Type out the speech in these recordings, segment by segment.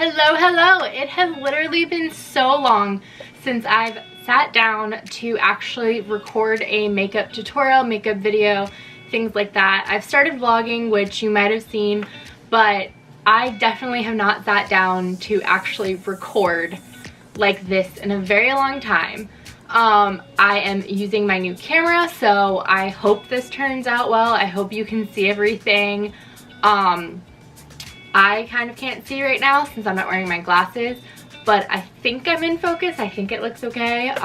Hello, hello! It has literally been so long since I've sat down to actually record a makeup tutorial, makeup video, things like that. I've started vlogging, which you might have seen, but I definitely have not sat down to actually record like this in a very long time. I am using my new camera, so I hope this turns out well. I hope you can see everything. I kind of can't see right now since I'm not wearing my glasses, but I think I'm in focus. I think it looks okay.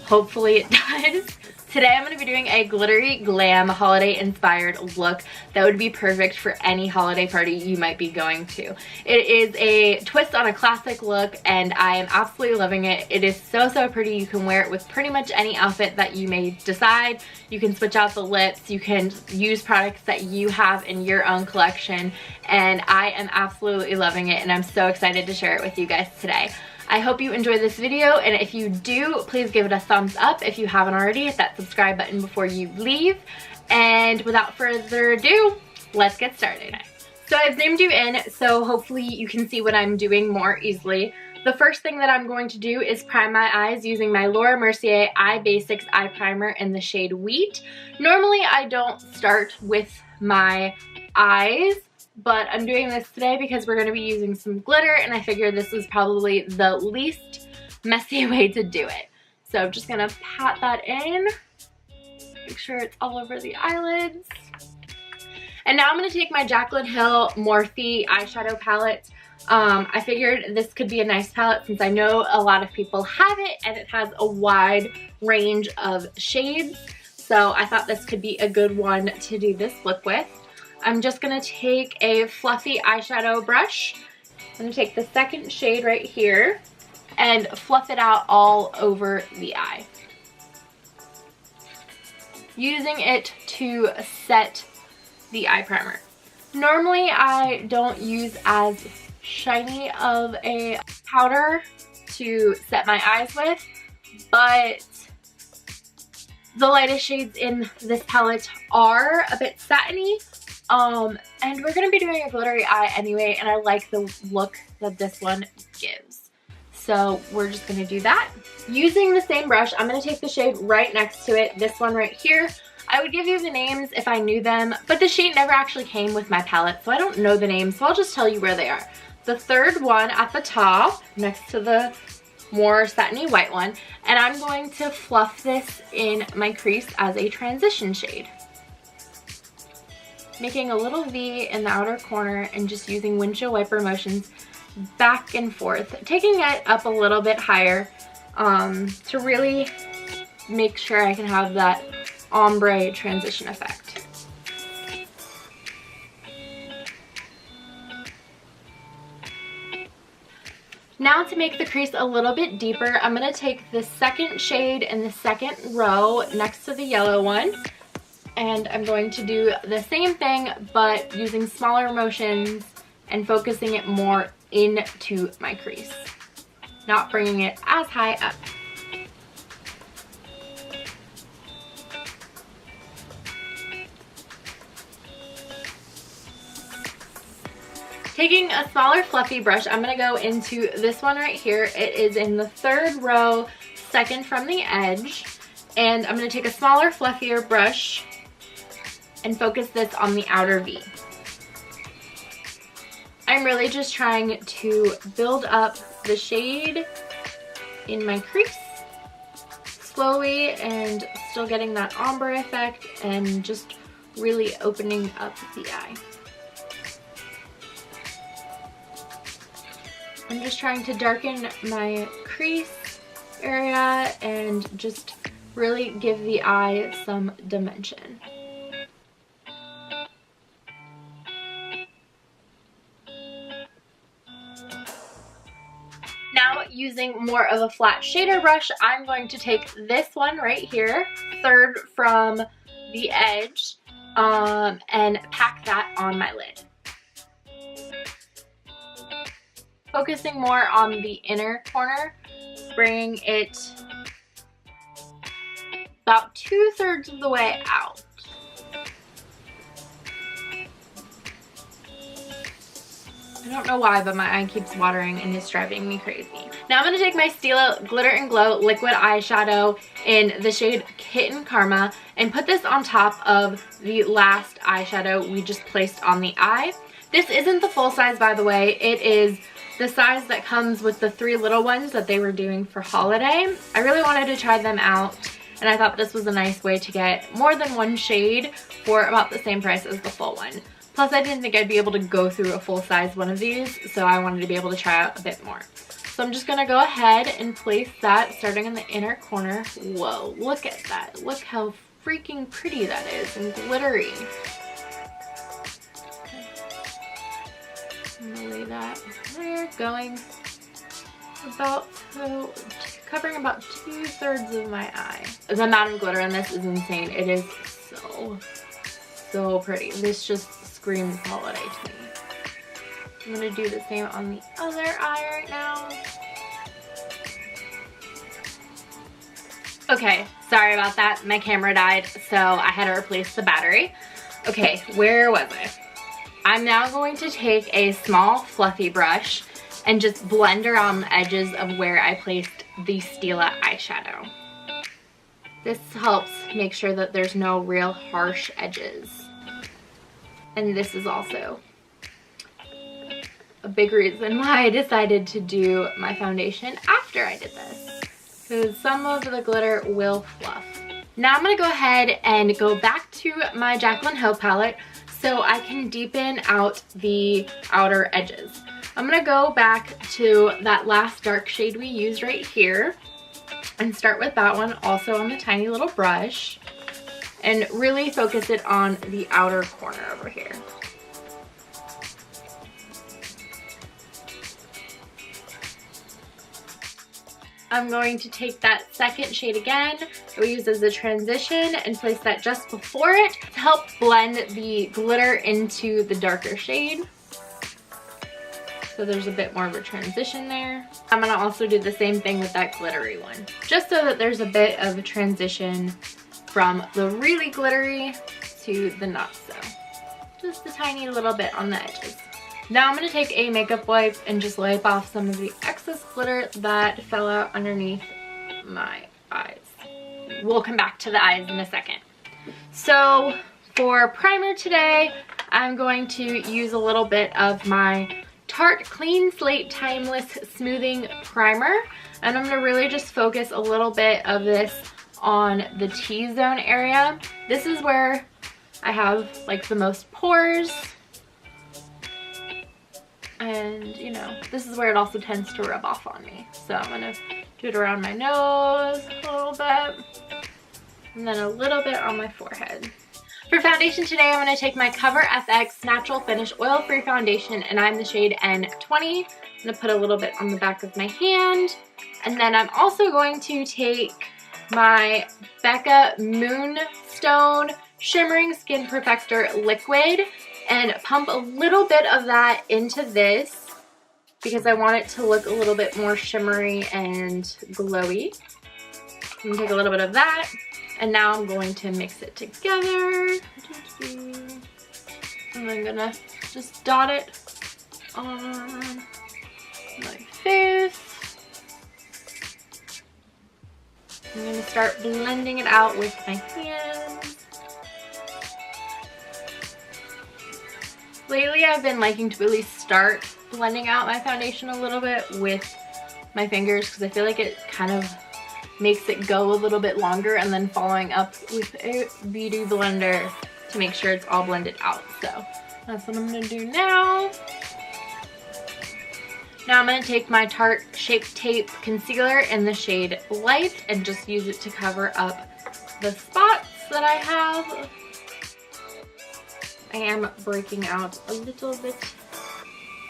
Hopefully it does. Today I'm going to be doing a glittery glam holiday inspired look that would be perfect for any holiday party you might be going to. It is a twist on a classic look and I am absolutely loving it. It is so pretty. You can wear it with pretty much any outfit that you may decide. You can switch out the lips. You can use products that you have in your own collection, and I am absolutely loving it and I'm so excited to share it with you guys today. I hope you enjoy this video, and if you do, please give it a thumbs up if you haven't already. Hit that subscribe button before you leave. And without further ado, let's get started. So I've zoomed you in, so hopefully you can see what I'm doing more easily. The first thing that I'm going to do is prime my eyes using my Mercier Eye Basics Eye Primer in the shade Wheat. Normally I don't start with my eyes, but I'm doing this today because we're going to be using some glitter and I figured this was probably the least messy way to do it. So I'm just going to pat that in, make sure it's all over the eyelids. And now I'm going to take my Jaclyn De Morphe eyeshadow palette. I figured this could be a nice palette since I know a lot of people have it and it has a wide range of shades. So I thought this could be a good one to do this look with. I'm just going to take a fluffy eyeshadow brush. I'm going to take the second shade right here and fluff it out all over the eye, using it to set the eye primer. Normally I don't use as shiny of a powder to set my eyes with, but the lightest shades in this palette are a bit satiny. And we're going to be doing a glittery eye anyway, and I like the look that this one gives. So we're just going to do that. Using the same brush, I'm going to take the shade right next to it, this one right here. I would give you the names if I knew them, but the shade never actually came with my palette, so I don't know the names, so I'll just tell you where they are. The third one at the top, next to the more satiny white one, and I'm going to fluff this in my crease as a transition shade, making a little V in the outer corner and just using windshield wiper motions back and forth, taking it up a little bit higher to really make sure I can have that ombre transition effect. Now to make the crease a little bit deeper, I'm going to take the second shade in the second row next to the yellow one, and I'm going to do the same thing but using smaller motions and focusing it more into my crease, not bringing it as high up. Taking a smaller fluffy brush, I'm going to go into this one right here. It is in the third row, second from the edge, and I'm going to take a smaller fluffier brush and focus this on the outer V. I'm really just trying to build up the shade in my crease slowly and still getting that ombre effect and just really opening up the eye. I'm just trying to darken my crease area and just really give the eye some dimension. Now, using more of a flat shader brush, I'm going to take this one right here, third from the edge, and pack that on my lid. Focusing more on the inner corner, bringing it about 2/3 of the way out. And don't know why, but my eye keeps watering and it's driving me crazy. Now I'm going to take my Stila Glitter and Glow liquid eyeshadow in the shade Kitten Karma and put this on top of the last eyeshadow we just placed on the eye. This isn't the full size, by the way. It is the size that comes with the 3 little ones that they were doing for holiday. I really wanted to try them out, and I thought this was a nice way to get more than one shade for about the same price as the full one. Plus, I didn't think I'd be able to go through a full-size one of these, so I wanted to be able to try out a bit more. So I'm just going to go ahead and place that starting in the inner corner. Whoa, look at that. Look how freaking pretty that is and glittery. I'm going to lay that there, going about, covering about 2/3 of my eye. The amount of glitter in this is insane. It is so pretty. This just screams holiday to me. I'm gonna do the same on the other eye right now. Okay, sorry about that. My camera died, so I had to replace the battery. Okay, where was I? I'm now going to take a small fluffy brush and just blend around the edges of where I placed the Stila eyeshadow. This helps make sure that there's no real harsh edges. And this is also a big reason why I decided to do my foundation after I did this, because some of the glitter will fluff. Now I'm going to go ahead and go back to my Jaclyn Ho palette so I can deepen out the outer edges. I'm going to go back to that last dark shade we used right here and start with that one also on the tiny little brush and really focus it on the outer corner over here. I'm going to take that second shade again that we used as a transition and place that just before it to help blend the glitter into the darker shade. So there's a bit more of a transition there. I'm gonna also do the same thing with that glittery one, just so that there's a bit of a transition from the really glittery to the not so. Just a tiny little bit on the edges. Now I'm going to take a makeup wipe and just wipe off some of the excess glitter that fell out underneath my eyes. We'll come back to the eyes in a second. So for primer today, I'm going to use a little bit of my Tarte Clean Slate Timeless Smoothing Primer. And I'm going to really just focus a little bit of this on the T-zone area. This is where I have like the most pores. And you know, this is where it also tends to rub off on me. So I'm gonna do it around my nose a little bit. And then a little bit on my forehead. For foundation today, I'm gonna take my Cover FX Natural Finish Oil-Free Foundation, and I'm the shade N20. I'm gonna put a little bit on the back of my hand. And then I'm also going to take my Becca Moonstone Shimmering Skin Perfector Liquid and pump a little bit of that into this because I want it to look a little bit more shimmery and glowy. I'm gonna take a little bit of that, and now I'm going to mix it together. And I'm gonna just dot it on my face. I'm gonna start blending it out with my hands. Lately, I've been liking to really start blending out my foundation a little bit with my fingers because I feel like it kind of makes it go a little bit longer, and then following up with a beauty blender to make sure it's all blended out. So that's what I'm gonna do now. Now I'm gonna take my Tarte Shape Tape Concealer in the shade Light and just use it to cover up the spots that I have. I am breaking out a little bit.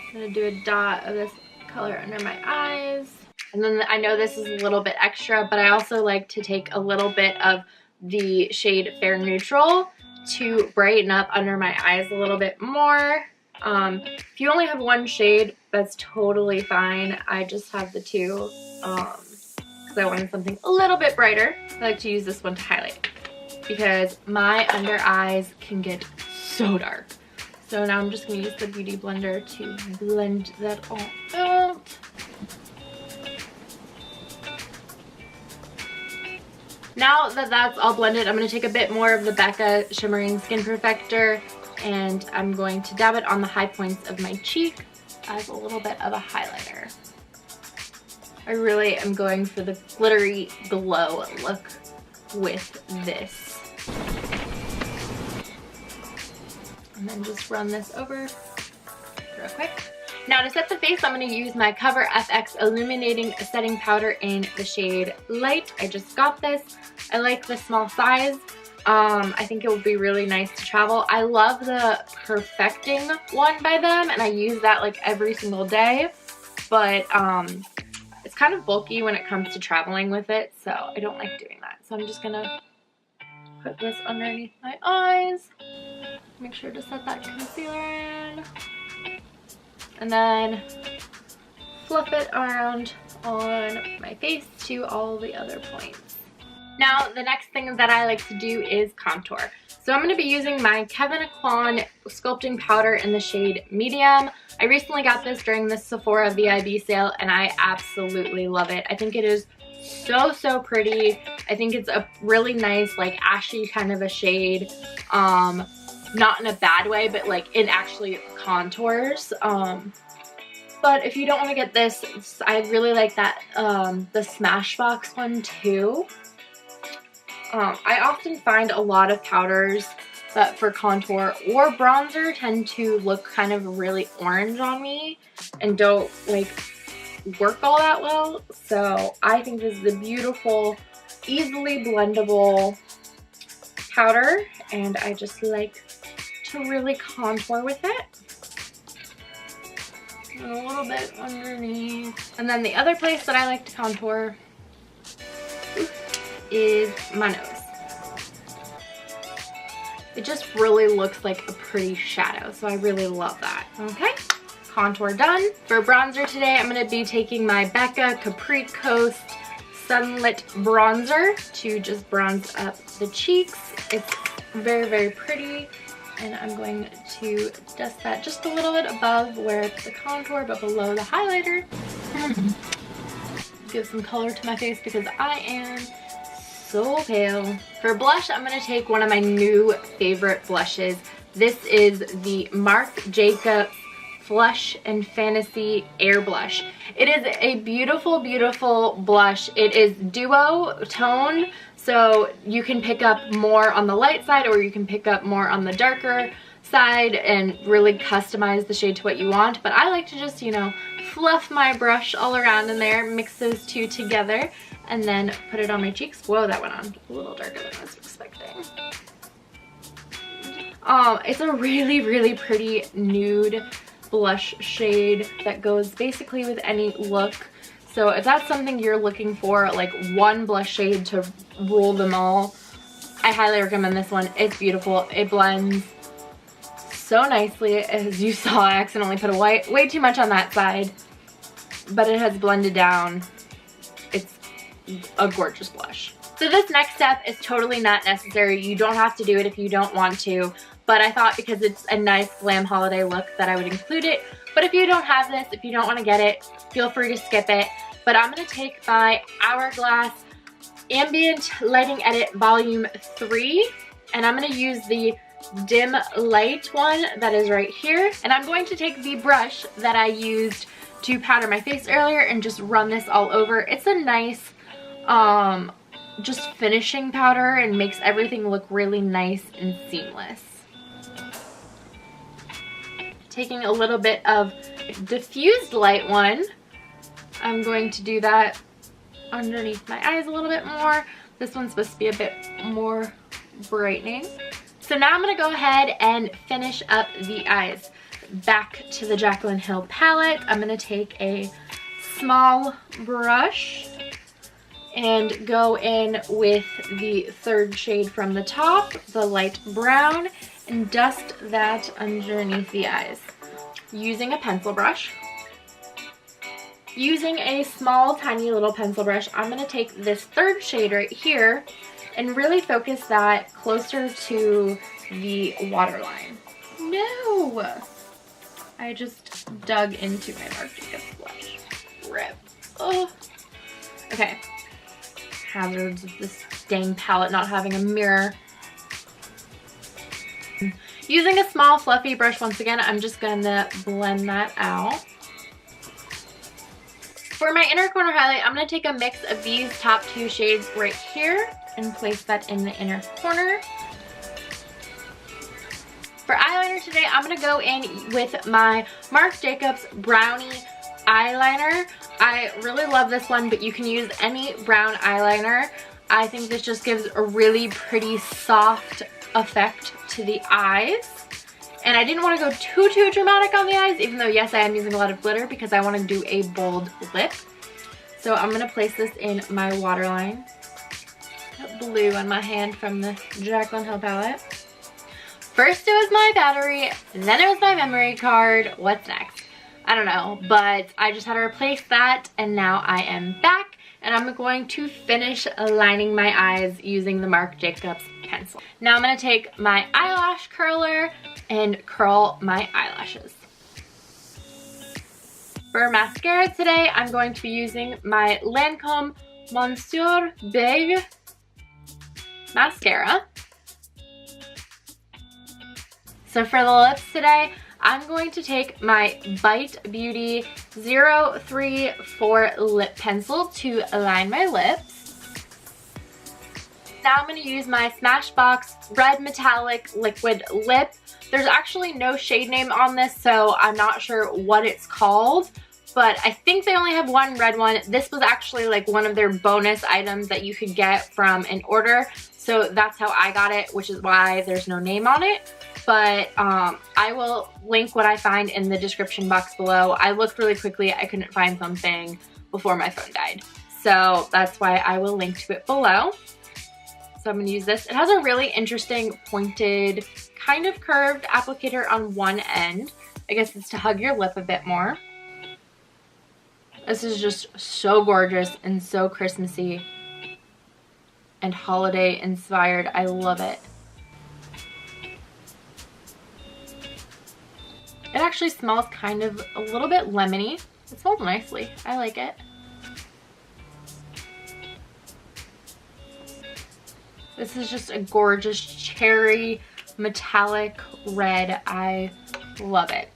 I'm gonna do a dot of this color under my eyes. And then I know this is a little bit extra, but I also like to take a little bit of the shade Fair Neutral to brighten up under my eyes a little bit more. If you only have one shade, that's totally fine. I just have the two because I wanted something a little bit brighter. I like to use this one to highlight because my under eyes can get so dark. So now I'm just going to use the Beauty Blender to blend that all out. Now that that's all blended, I'm going to take a bit more of the Becca Shimmering Skin Perfector, and I'm going to dab it on the high points of my cheek as a little bit of a highlighter. I really am going for the glittery glow look with this. And then just run this over real quick. Now to set the face, I'm going to use my Cover FX Illuminating Setting Powder in the shade Light. I just got this. I like the small size. I think it would be really nice to travel. I love the Perfecting one by them, and I use that like every single day. But it's kind of bulky when it comes to traveling with it, so I don't like doing that. So I'm just going to put this underneath my eyes. Make sure to set that concealer in. And then fluff it around on my face to all the other points. Now, the next thing that I like to do is contour. So I'm going to be using my Kevyn Aucoin Sculpting Powder in the shade Medium. I recently got this during the Sephora VIB sale, and I absolutely love it. I think it is so pretty. I think it's a really nice, like, ashy kind of a shade. Not in a bad way, but like it actually contours. But if you don't want to get this, I really like that the Smashbox one too. I often find a lot of powders that for contour or bronzer tend to look kind of really orange on me and don't like work all that well. So I think this is a beautiful, easily blendable powder, and I just like to really contour with it. And a little bit underneath. And then the other place that I like to contour is my nose. It just really looks like a pretty shadow, so I really love that. Okay, contour done. For bronzer today, I'm going to be taking my Becca Capri Coast Sunlit Bronzer to just bronze up the cheeks. It's very pretty. And I'm going to dust that just a little bit above where it's the contour, but below the highlighter. Give some color to my face because I am so pale. For blush, I'm going to take one of my new favorite blushes. This is the Marc Jacobs Flush and Fantasy Air Blush. It is a beautiful blush. It is duo tone, so you can pick up more on the light side or you can pick up more on the darker side and really customize the shade to what you want. But I like to just, you know, fluff my brush all around in there, mix those two together, and then put it on my cheeks. Whoa, that went on a little darker than I was expecting. It's a really pretty nude blush shade that goes basically with any look. So if that's something you're looking for, like one blush shade to rule them all, I highly recommend this one. It's beautiful. It blends so nicely. As you saw, I accidentally put way too much on that side, but it has blended down. It's a gorgeous blush. So this next step is totally not necessary. You don't have to do it if you don't want to, but I thought because it's a nice glam holiday look that I would include it. But if you don't have this, if you don't want to get it, feel free to skip it. But I'm going to take my Hourglass Ambient Lighting Edit Volume 3, and I'm going to use the dim light one that is right here. And I'm going to take the brush that I used to powder my face earlier and just run this all over. It's a nice just finishing powder and makes everything look really nice and seamless. Taking a little bit of diffused light one, I'm going to do that underneath my eyes a little bit more. This one's supposed to be a bit more brightening. So now I'm going to go ahead and finish up the eyes. Back to the Jaclyn Hill palette, I'm going to take a small brush and go in with the third shade from the top, the light brown, and dust that underneath the eyes. Using a pencil brush. Using a small, tiny little pencil brush, I'm going to take this third shade right here and really focus that closer to the waterline. No! no! I just dug into my Marc Jacobs blush. Rip. Oh. Okay. Hazards of this dang palette not having a mirror. Using a small fluffy brush once again, I'm just gonna blend that out. For my inner corner highlight, I'm gonna take a mix of these top two shades right here and place that in the inner corner. For eyeliner today, I'm gonna go in with my Marc Jacobs Brownie eyeliner. I really love this one, but you can use any brown eyeliner. I think this just gives a really pretty soft effect to the eyes. And I didn't want to go too dramatic on the eyes, even though yes, I am using a lot of glitter because I want to do a bold lip. So I'm going to place this in my waterline. That blue on my hand from the Jaclyn Hill palette. First it was my battery, then it was my memory card. What's next? I don't know, but I just had to replace that and now I am back and I'm going to finish lining my eyes using the Marc Jacobs pencil. Now I'm going to take my eyelash curler and curl my eyelashes. For mascara today, I'm going to be using my Lancome Monsieur Big mascara. So for the lips today, I'm going to take my Bite Beauty 034 lip pencil to align my lips. Now I'm going to use my Smashbox Red Metallic Liquid Lip. There's actually no shade name on this, so I'm not sure what it's called, but I think they only have one red one. This was actually like one of their bonus items that you could get from an order, so that's how I got it, which is why there's no name on it. But I will link what I find in the description box below. I looked really quickly. I couldn't find something before my phone died. So that's why I will link to it below. So I'm going to use this. It has a really interesting pointed, kind of curved applicator on one end. I guess it's to hug your lip a bit more. This is just so gorgeous and so Christmassy and holiday inspired. I love it. It actually smells kind of a little bit lemony. It smells nicely. I like it. This is just a gorgeous cherry metallic red. I love it.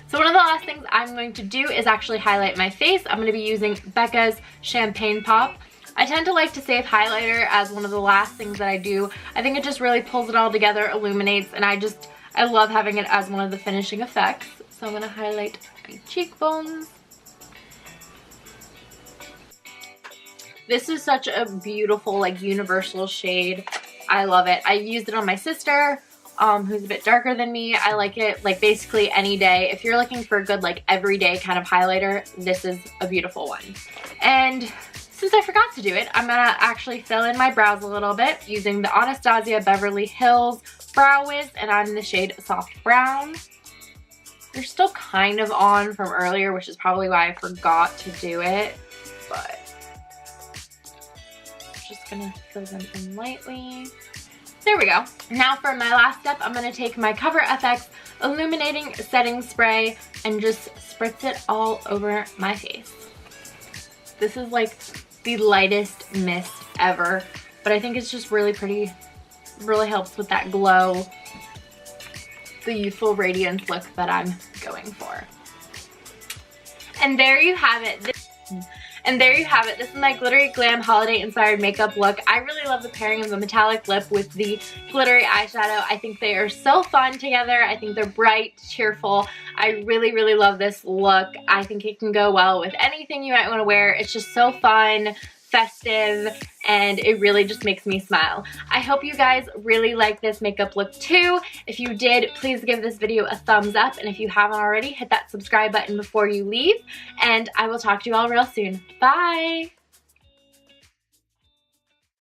So one of the last things I'm going to do is actually highlight my face. I'm going to be using Becca's Champagne Pop. I tend to like to save highlighter as one of the last things that I do. I think it just really pulls it all together, illuminates, and I love having it as one of the finishing effects. So I'm going to highlight my cheekbones. This is such a beautiful, like, universal shade. I love it. I used it on my sister, who's a bit darker than me. I like it, like, basically any day. If you're looking for a good, like, everyday kind of highlighter, this is a beautiful one. And since I forgot to do it, I'm going to actually fill in my brows a little bit using the Anastasia Beverly Hills Brow Wiz, and I'm in the shade Soft Brown. They're still kind of on from earlier, which is probably why I forgot to do it, but just gonna fill them in lightly. There we go. Now for my last step, I'm gonna take my Cover FX Illuminating Setting Spray and just spritz it all over my face. This is like the lightest mist ever, but I think it's just really pretty. Really helps with that glow, the youthful radiance look that I'm going for. And there you have it. This is my glittery glam holiday inspired makeup look. I really love the pairing of the metallic lip with the glittery eyeshadow. I think they are so fun together. I think they're bright, cheerful. I really love this look. I think it can go well with anything you might want to wear. It's just so fun, festive, and it really just makes me smile. I hope you guys really like this makeup look too. If you did, please give this video a thumbs up, and if you haven't already, hit that subscribe button before you leave, and I will talk to you all real soon. Bye!